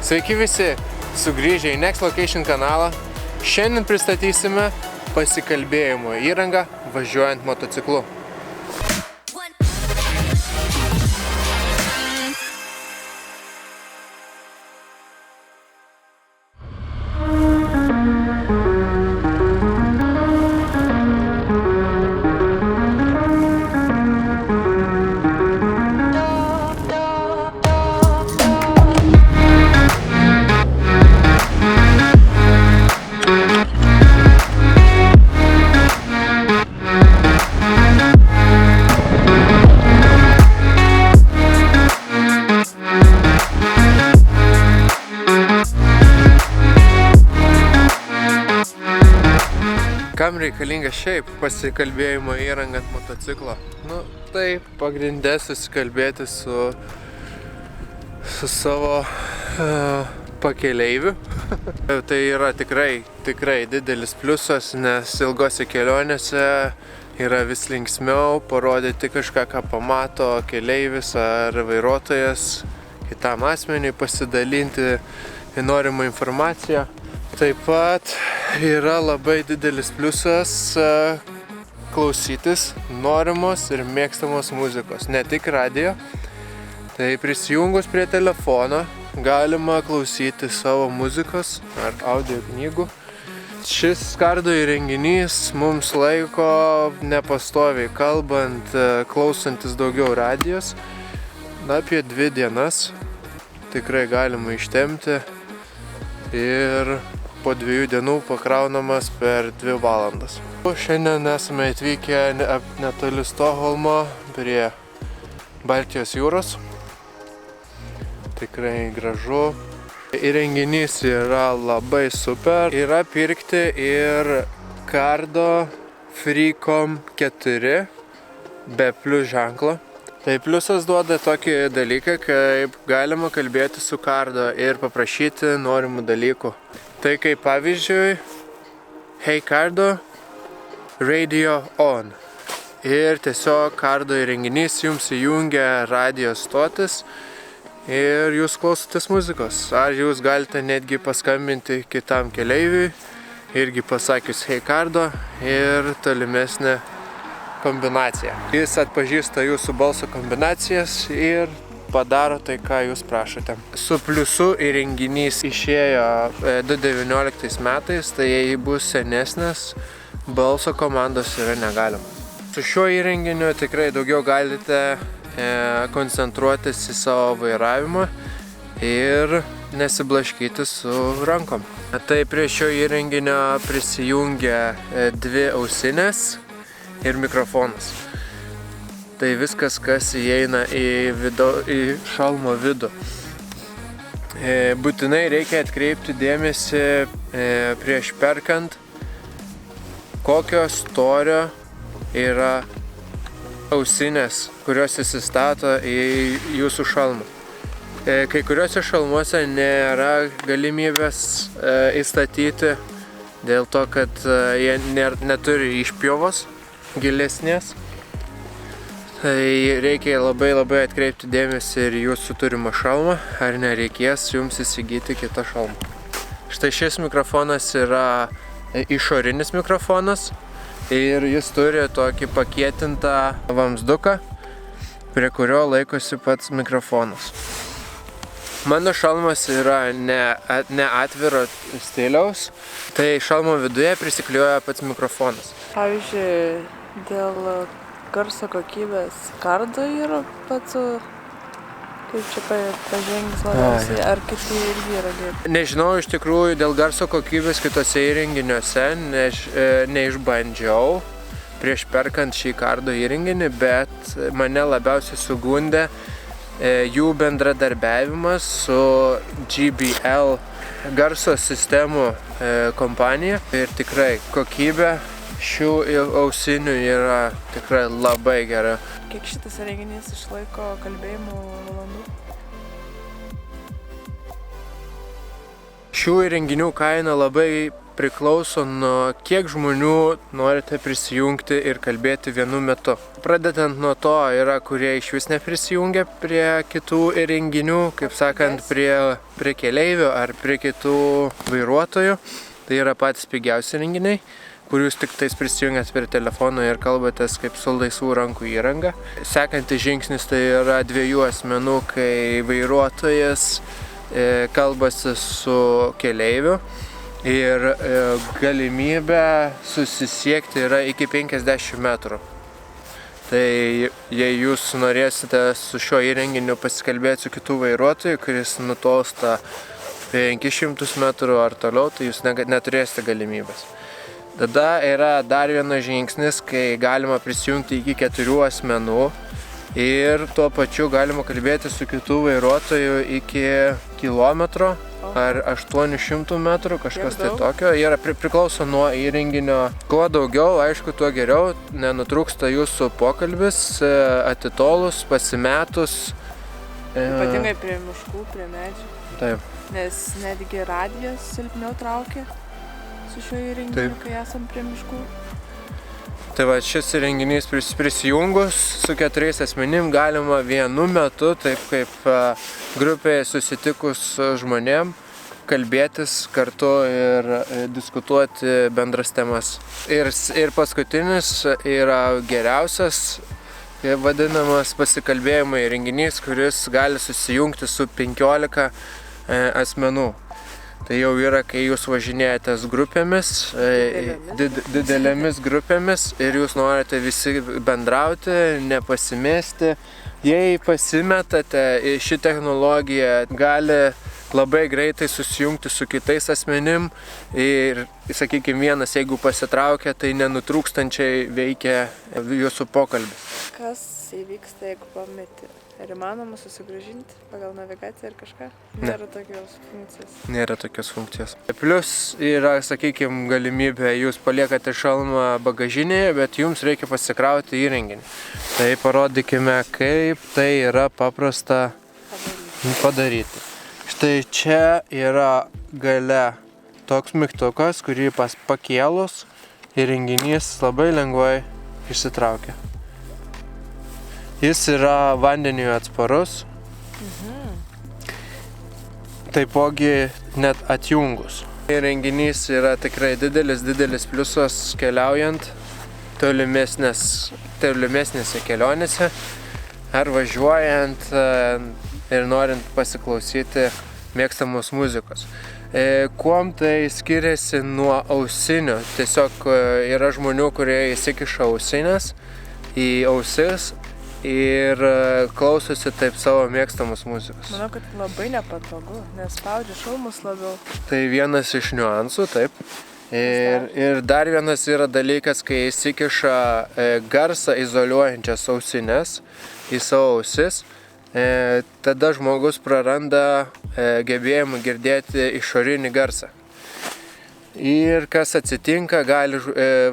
Sveiki visi, sugrįžę į Next Location kanalą. Šiandien pristatysime pasikalbėjimo įrangą važiuojant motociklu. Kam reikalinga šiaip pasikalbėjimo įranga ant motociklo? Tai pagrinde susikalbėti su savo pakeleiviu. Tai yra tikrai didelis pliusas, nes ilgose kelionėse yra vis linksmiau parodyti kažką, ką pamato keleivis ar vairuotojas kitam asmeniui, pasidalinti norimą informaciją. Taip pat yra labai didelis pliusas klausytis norimos ir mėgstamos muzikos, ne tik radijo. Tai prisijungus prie telefono galima klausyti savo muzikos ar audio knygų. Šis Skardo įrenginys mums laiko nepastoviai kalbant, klausantis daugiau radijos. Apie 2 dienas tikrai galima ištempti ir po 2 dienų pakraunamas per 2 valandas. Šiandien esame atvykę netoli Stokholmo prie Baltijos jūros. Tikrai gražu. Įrenginys yra labai super. Yra pirkti ir Cardo Freecom 4 be plius ženklo. Tai pliusas duoda tokį dalyką, kaip galima kalbėti su Cardo ir paprašyti norimų dalykų. Tai kaip pavyzdžiui, Hey Cardo, radio on. Ir tiesiog Cardo įrenginys jums įjungia radijo stotis ir jūs klausotės muzikos. Ar jūs galite netgi paskambinti kitam keleiviui, irgi pasakius Hey Cardo ir tolimesnė kombinacija. Jis atpažįsta jūsų balso kombinacijas ir padaro tai, ką jūs prašote. Su pliusu įrenginys išėjo 2019 metais, tai jei bus senesnis, balso komandos yra negalima. Su šiuo įrenginiu tikrai daugiau galite koncentruotis į savo vairavimą ir nesiblaškyti su rankom. Tai prie šio įrenginio prisijungia 2 ausinės ir mikrofonas. Tai viskas, kas įeina į šalmo vidų. Būtinai reikia atkreipti dėmesį prieš perkant, kokio storio yra ausinės, kurios įsistato į jūsų šalmą. Kai kuriuose šalmuose nėra galimybės įstatyti dėl to, kad jie neturi išpjovos gilesnės. Tai reikia labai atkreipti dėmesį ir jūsų turimą šalmą, ar nereikės jums įsigyti kitą šalmą. Štai šis mikrofonas yra išorinis mikrofonas ir jis turi tokį pakietintą vamzduką, prie kurio laikosi pats mikrofonas. Mano šalmas yra ne atviro stiliaus, tai šalmo viduje prisiklijuoja pats mikrofonas. Pavyzdžiui, dėl garso kokybės Cardo yra pats, kaip čia pažengęs labiausiai, ar kiti irgi yra geri? Nežinau iš tikrųjų dėl garso kokybės kitose įrenginiuose, neišbandžiau prieš perkant šį Cardo įrenginį, bet mane labiausiai sugundė jų bendradarbiavimas su JBL garso sistemų kompanija ir tikrai kokybė šių ausinių yra tikrai labai gera. Kiek šitas įrenginys išlaiko kalbėjimo valandų? Šių įrenginių kaina labai priklauso nuo kiek žmonių norite prisijungti ir kalbėti vienu metu. Pradedant nuo to yra, kurie iš vis neprisijungia prie kitų įrenginių, kaip sakant, prie keleivių ar prie kitų vairuotojų. Tai yra patys pigiausi įrenginiai, kur jūs tik tais prisijungiat prie telefono ir kalbatės kaip su laisvų rankų įranga. Sekantis žingsnis tai yra 2 asmenų, kai vairuotojas kalbasi su keleiviu ir galimybė susisiekti yra iki 50 metrų. Tai jei jūs norėsite su šiuo įrenginiu pasikalbėti su kitų vairuotojų, kuris nutolsta 500 metrų ar toliau, tai jūs neturėsite galimybės. Tada yra dar vienas žingsnis, kai galima prisijungti iki 4 asmenų ir tuo pačiu galima kalbėti su kitų vairuotojų iki kilometro ar 800 metrų, kažkas tai tokio. Yra priklauso nuo įrenginio. Kuo daugiau, aišku, tuo geriau, nenutrūksta jūsų pokalbis, atitolus, pasimetus. Ypatingai prie miškų, prie medžių. Taip. Nes netgi radijas silpniau traukia su šiuo įrenginiu, kai esam prie miškų. Tai va, šis įrenginys prisijungus su 4 asmenim galima vienu metu, taip kaip grupėje susitikus žmonėm, kalbėtis kartu ir diskutuoti bendras temas. Ir paskutinis yra geriausias, vadinamas pasikalbėjimo įrenginys, kuris gali susijungti su 15 asmenų. Tai jau yra, kai jūs važinėjatės grupėmis, didelėmis grupėmis ir jūs norite visi bendrauti, nepasimesti. Jei pasimetate, ši technologija gali labai greitai susijungti su kitais asmenim ir, sakykime, vienas, jeigu pasitraukia, tai nenutrūkstančiai veikia jūsų pokalbis. Kas įvyksta, jeigu pameti? Ar įmanoma susigrąžinti pagal navigaciją ar kažką? Nėra tokios funkcijos. Nėra tokios funkcijos. Plius yra, sakykime, galimybė, jūs paliekate šalmą bagažinėje, bet jums reikia pasikrauti įrenginį. Tai parodykime, kaip tai yra paprasta padaryti. Štai čia yra gale toks mygtukas, kurį pakėlus įrenginys labai lengvai išsitraukia. Jis yra vandeniui atsparus, taipogi net atjungus. Įrenginys yra tikrai didelis pliusas keliaujant tolimesnėse kelionėse ar važiuojant ir norint pasiklausyti mėgstamos muzikos. Kuom tai skiriasi nuo ausinių? Tiesiog yra žmonių, kurie įsikiša ausinės į ausis ir klausosi taip savo mėgstamos muzikos. Manau, kad labai nepatogu, nes spaudžia šalmus labiau. Tai vienas iš niuansų, taip. Ir dar vienas yra dalykas, kai įsikiša garsą izoliuojančias ausinės į savo ausis, tada žmogus praranda gebėjimą girdėti išorinį garsą. Ir kas atsitinka, gali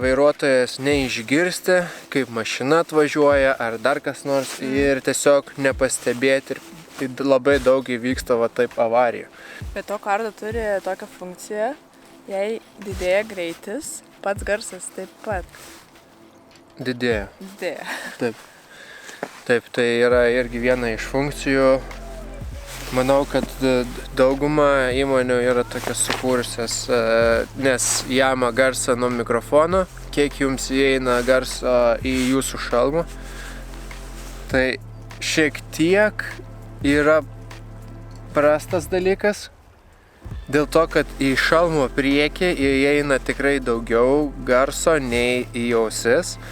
vairuotojas neišgirsti, kaip mašina atvažiuoja ar dar kas nors ir tiesiog nepastebėti ir labai daug įvyksta va taip avarijų. Bet to Cardo turi tokią funkciją, jei didėja greitis, pats garsas taip pat Didėja. didėja. Taip, tai yra irgi viena iš funkcijų. Manau, kad dauguma įmonių yra tokias sukūrusias, nes jama garsą nuo mikrofono, kiek jums įeina garso į jūsų šalmą. Tai šiek tiek yra prastas dalykas, dėl to, kad į šalmo priekį įeina tikrai daugiau garso nei į ausis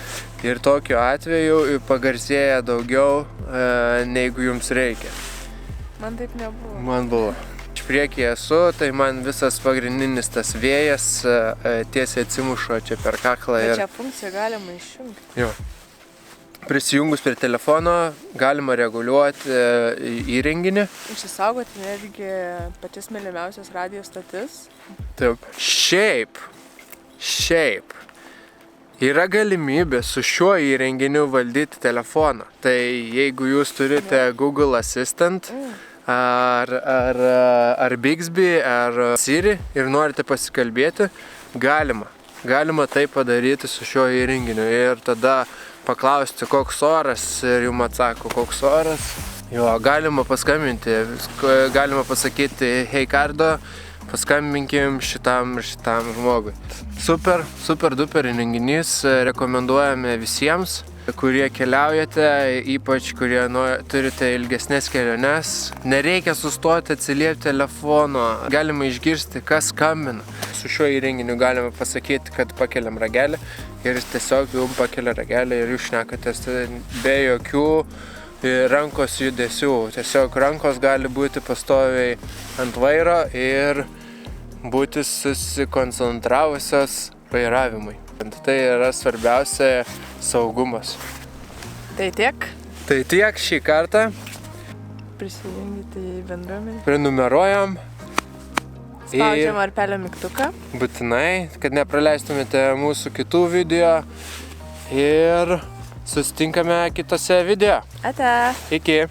ir tokiu atveju pagarsėja daugiau negu jums reikia. Man taip nebuvo. Man buvo. Iš priekį esu, tai man visas pagrindinis tas vėjas tiesiai atsimušo čia per kaklą. Bet šią funkciją galima išjungti. Jo. Prisijungus prie telefono galima reguliuoti įrenginį. Išsisaugoti netgi pačias mylimiausias radijo stotis. Taip. Šiaip yra galimybė su šiuo įrenginiu valdyti telefoną. Tai jeigu jūs turite Google Assistant ar Bixby ar Siri ir norite pasikalbėti, Galima tai padaryti su šiuo įrenginiu ir tada paklausti, koks oras ir jums atsako, koks oras. Jo, galima paskambinti, galima pasakyti, hei Kardo, paskambinkim šitam žmogui. Super duper įrenginys, rekomenduojame visiems, kurie keliaujate, ypač kurie turite ilgesnės keliones. Nereikia sustoti, atsiliepti telefono, galima išgirsti, kas skambina. Su šiuo įrenginiu galima pasakyti, kad pakeliam ragelį ir jis tiesiog jums pakelia ragelį ir jūs šnekatės be jokių rankos judesių. Tiesiog rankos gali būti pastoviai ant vairo ir būti susikoncentravusios vairavimui. Tai yra svarbiausia saugumas. Tai tiek. Tai tiek šį kartą. Prisijungite į bendruomenę. Prenumeruojam. Spaudžiam varpelio mygtuką. Būtinai, kad nepraleistumėte mūsų kitų video. Ir susitinkame kitose video. Ate. Iki.